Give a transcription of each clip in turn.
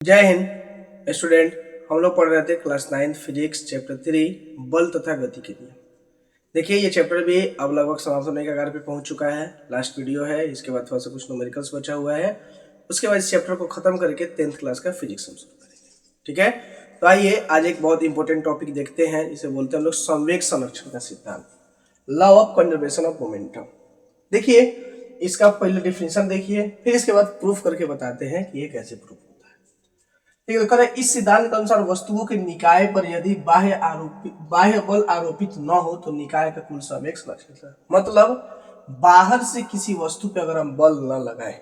जय हिंद स्टूडेंट। हम लोग पढ़ रहे थे क्लास 9 फिजिक्स चैप्टर 3 बल तथा गति के नियम। देखिए ये चैप्टर भी अब लगभग समाप्त होने के कगार पे पहुंच चुका है। लास्ट वीडियो है, इसके बाद थोड़ा सा कुछ न्यूमेरिकल्स बचा हुआ है। उसके बाद इस चैप्टर को खत्म करके 10th क्लास का फिजिक्स हम शुरू करेंगे। ठीक है, तो आइए आज एक बहुत इंपॉर्टेंट टॉपिक देखते हैं, जिसे बोलते हैं हम लोग संवेग संरक्षण का सिद्धांत, law of conservation of momentum. देखिए इसका पहले डिफिनेशन देखिए, फिर इसके बाद प्रूफ करके बताते हैं कि ये कैसे प्रूफ होता है। ठीक है, करें इस सिद्धांत के अनुसार वस्तुओं के निकाय पर यदि बाह्य बल आरोपित न हो तो निकाय का कुल संवेग संरक्षित है। मतलब बाहर से किसी वस्तु पे अगर हम बल न लगाए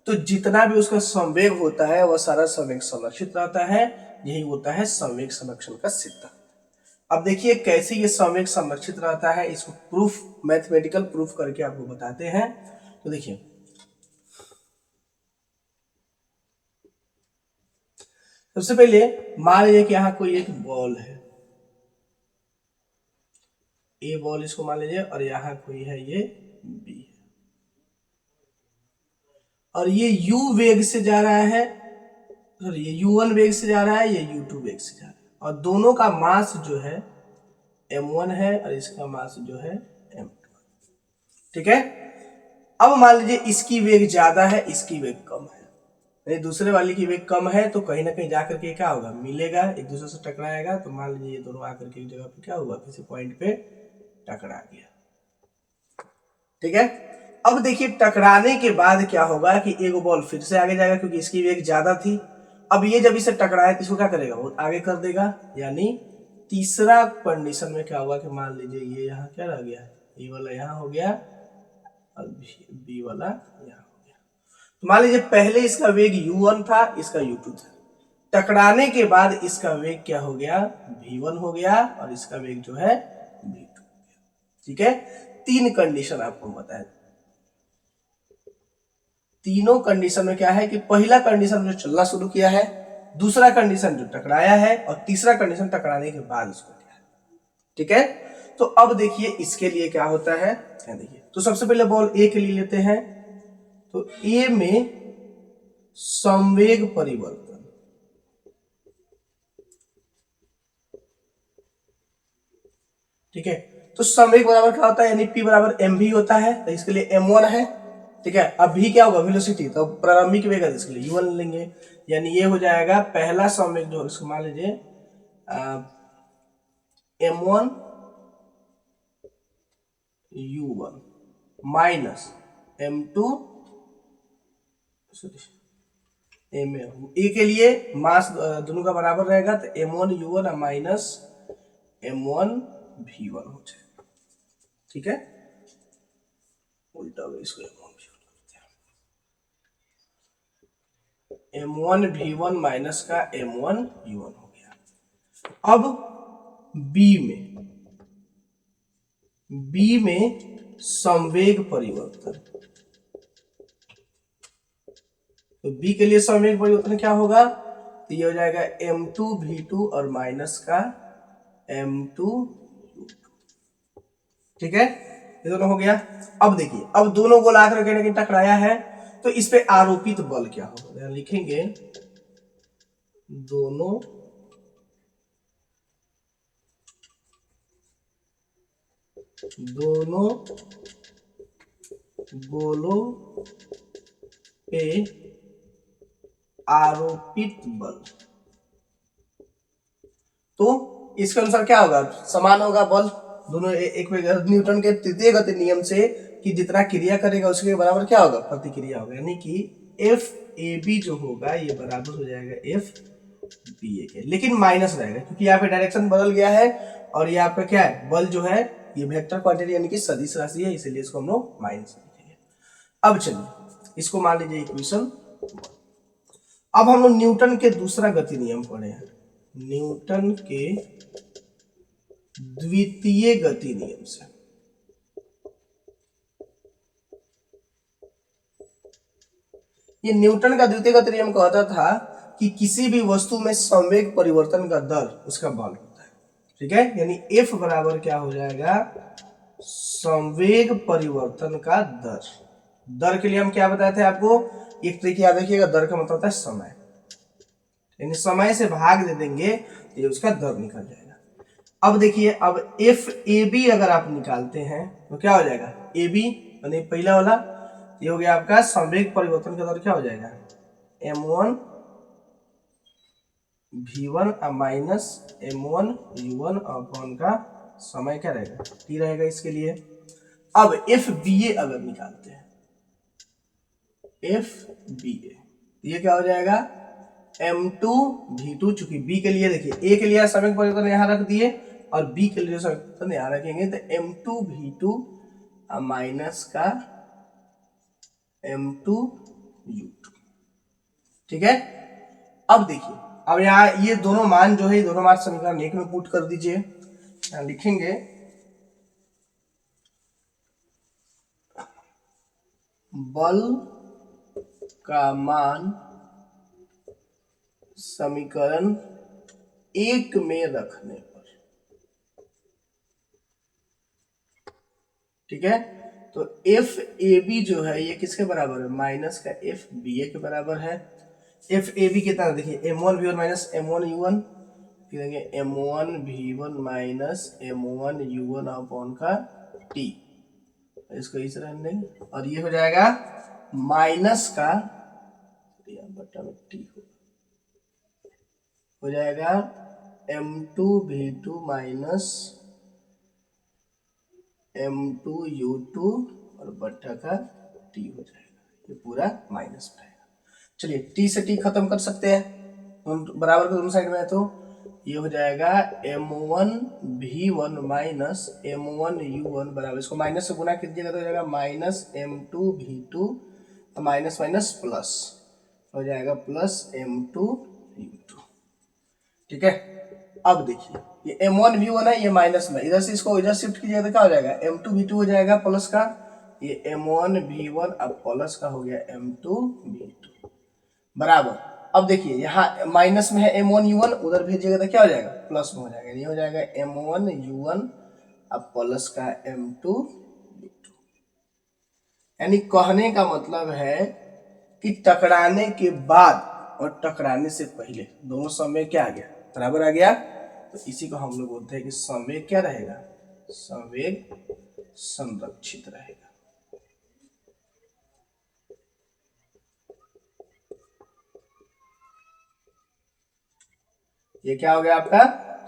तो जितना भी उसका संवेग होता है वह सारा संवेग संरक्षित रहता है। यही होता है संवेग संरक्षण का सिद्धांत। अब देखिए कैसे ये संवेग संरक्षित रहता है, इसको प्रूफ मैथमेटिकल प्रूफ करके आपको बताते हैं। तो देखिए सबसे पहले मान लीजिए कि यहाँ कोई एक बॉल है, ए बॉल इसको मान लीजिए, और यहाँ कोई है ये बी है, और ये u वेग से जा रहा है, सॉरी ये u1 वेग से जा रहा है, ये u2 वेग से जा रहा है, और दोनों का मास जो है m1 है और इसका मास जो है m2। ठीक है, अब मान लीजिए इसकी वेग ज्यादा है, इसकी वेग कम है, नहीं दूसरे वाली की वेग कम है, तो कहीं ना कहीं जाकर के क्या होगा, मिलेगा, एक दूसरे से टकराएगा। तो मान लीजिए ये दोनों आकर के एक जगह पे क्या हुआ, किसी पॉइंट पे टकरा गया। ठीक है, अब देखिए टकराने के बाद क्या होगा कि एक बॉल फिर से आगे जाएगा क्योंकि इसकी वेग ज्यादा थी। अब ये जब इसे टकराए तो इसको क्या करेगा, वो आगे कर देगा। यानी तीसरा कंडीशन में क्या होगा कि मान लीजिए ये यहाँ क्या रह गया, ये वाला यहाँ हो गया और बी वाला यहाँ हो गया। तो मान लीजिए पहले इसका वेग u1 था, इसका u2 था, टकराने के बाद इसका वेग क्या हो गया, v1 हो गया, और इसका वेग जो है v2 हो गया। ठीक है, तीन कंडीशन आपको बताया। तीनों कंडीशन में क्या है कि पहला कंडीशन जो चलना शुरू किया है, दूसरा कंडीशन जो टकराया है, और तीसरा कंडीशन टकराने के बाद उसको किया है। ठीक है, तो अब देखिए इसके लिए क्या होता है, देखिए तो सबसे पहले बॉल ए के लिए लेते हैं। तो ए में संवेग परिवर्तन, ठीक है, तो संवेग बराबर क्या होता है, यानी P बराबर mv होता है, तो इसके लिए m1 है। ठीक है, अब v क्या होगा, वेलोसिटी, तो प्रारंभिक वेग है, इसके लिए u1 लेंगे। यानी ये हो जाएगा पहला संवेग जो इसको मान लीजिए m1 u1 माइनस m2 ए के लिए मास दोनों का बराबर रहेगा, तो m1 u1 minus m1 v1 हो जाएगा। ठीक है, उल्टा हो इसको m1 v1 माइनस का m1 u1 हो गया। अब बी में संवेग परिवर्तन, तो बी के लिए संवेग परिवर्तन क्या होगा, तो ये हो जाएगा m2 v2 और माइनस का m2 u2। ठीक है, ये दोनों हो गया। अब देखिए अब दोनों गोल आकर के टकराया है, तो इस पे आरोपित बल क्या होगा, लिखेंगे दोनों गोलों पे आरोपित बल। तो इसके अनुसार क्या होगा, समान होगा बल दोनों। एक न्यूटन के तृतीय गति नियम से कि जितना क्रिया करेगा उसके बराबर क्या होगा, प्रतिक्रिया होगा। यानी कि एफ ए बी जो होगा ये बराबर हो जाएगा एफ बी ए के, लेकिन माइनस रहेगा क्योंकि यहाँ पे डायरेक्शन बदल गया है, और यहाँ पे क्या है, बल जो है ये वेक्टर क्वांटिटी यानी कि सदिश राशि है, इसलिए इसको हम लोग माइनस लिखेंगे। अब चलिए इसको मान लीजिए इक्वेशन। अब हम लोग न्यूटन के दूसरा गति नियम पढ़े हैं, न्यूटन के द्वितीय गति नियम से। ये न्यूटन का द्वितीय गति नियम कहता था कि किसी भी वस्तु में संवेग परिवर्तन का दर उसका बल होता है। ठीक है, यानी F बराबर क्या हो जाएगा, संवेग परिवर्तन का दर। दर के लिए हम क्या बताए थे आपको, एक तरीके याद रखिएगा, दर का मतलब होता है समय। यानी समय से भाग दे देंगे तो ये उसका दर निकल जाएगा। अब देखिए, अब एफ ए बी अगर आप निकालते हैं तो क्या हो जाएगा, ए बी यानी पहला वाला ये हो गया आपका संवेग परिवर्तन का दर क्या हो जाएगा, m1 v1 minus m1 u1 upon का समय क्या रहेगा, t रहेगा इसके लिए। अब एफ बी ए अगर निकालते हैं, एफ बी ए ये क्या हो जाएगा, m2 v2, चूंकि b के लिए देखिए a के लिए संवेग परिवर्तन यहां रख दिए और b के लिए संवेग परिवर्तन यहां रखेंगे तो m2 v2 माइनस का m2 u2, ठीक है। अब देखिए, अब यहाँ ये दोनों मान जो है, ये दोनों मान समीकरण 1 में पुट कर दीजिए। यहाँ लिखेंगे बल का मान समीकरण 1 में रखने पर, ठीक है। तो एफ ए बी जो है ये किसके बराबर है, माइनस का एफ बी ए के बराबर है। एफ ए बी कितना देखिए, m1 v1 minus m1 u1, लिखेंगे m1 v1 minus m1 u1 upon का t, इसको इस रहने देंगे और ये हो जाएगा माइनस का बट्टा में t हो जाएगा m2 v2 minus m2 u2 और बट्टा का t हो जाएगा, ये पूरा माइनस में आएगा। चलिए t से t खत्म कर सकते हैं, बराबर के दोनों साइड में है, तो ये हो जाएगा m1 v1 minus m1 u1 बराबर, इसको माइनस से गुना कीजिएगा तो हो जाएगा minus m2 v2 minus minus plus हो जाएगा प्लस m2 u2, ठीक है। अब देखिए ये m1 v1 है, ये माइनस में, इधर से इसको इधर शिफ्ट कीजिएगा तो क्या हो जाएगा, m2 v2 हो जाएगा प्लस का, ये m1 v1 अब प्लस का हो गया m2 v2 बराबर। अब देखिए यहाँ माइनस में है m1 u1, उधर भेजिएगा तो क्या हो जाएगा, प्लस में हो जाएगा, ये हो जाएगा m1 u1 अब प्लस का m2 u2। यानी कहने का मतलब है कि टकराने के बाद और टकराने से पहले दोनों समय क्या आ गया, बराबर आ गया। तो इसी को हम लोग बोलते हैं कि संवेग क्या रहेगा, संवेग संरक्षित रहेगा। ये क्या हो गया आपका,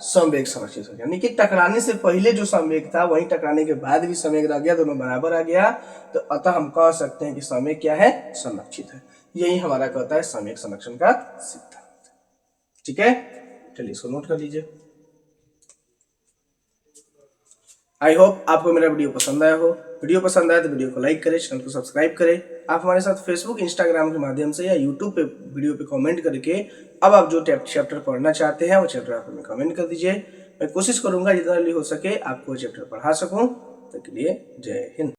संवेग संरक्षित हो गया, यानी कि टकराने से पहले जो संवेग था वही टकराने के बाद भी संवेग रह गया, दोनों बराबर आ गया। तो अतः हम कह सकते हैं कि संवेग क्या है, संरक्षित है। यही हमारा कहता है संवेग संरक्षण का सिद्धांत, ठीक है। चलिए इसको नोट कर लीजिए। आई होप आपको मेरा वीडियो पसंद आया हो। वीडियो पसंद आया तो वीडियो को लाइक करें, चैनल को सब्सक्राइब करें। आप हमारे साथ फेसबुक इंस्टाग्राम के माध्यम से या यूट्यूब पे वीडियो पे कमेंट करके अब आप जो चैप्टर पढ़ना चाहते हैं वो चैप्टर आप हमें कमेंट कर दीजिए। मैं कोशिश करूंगा जितना जल्दी हो सके आपको चैप्टर पढ़ा सकूं। तब के लिए जय हिंद।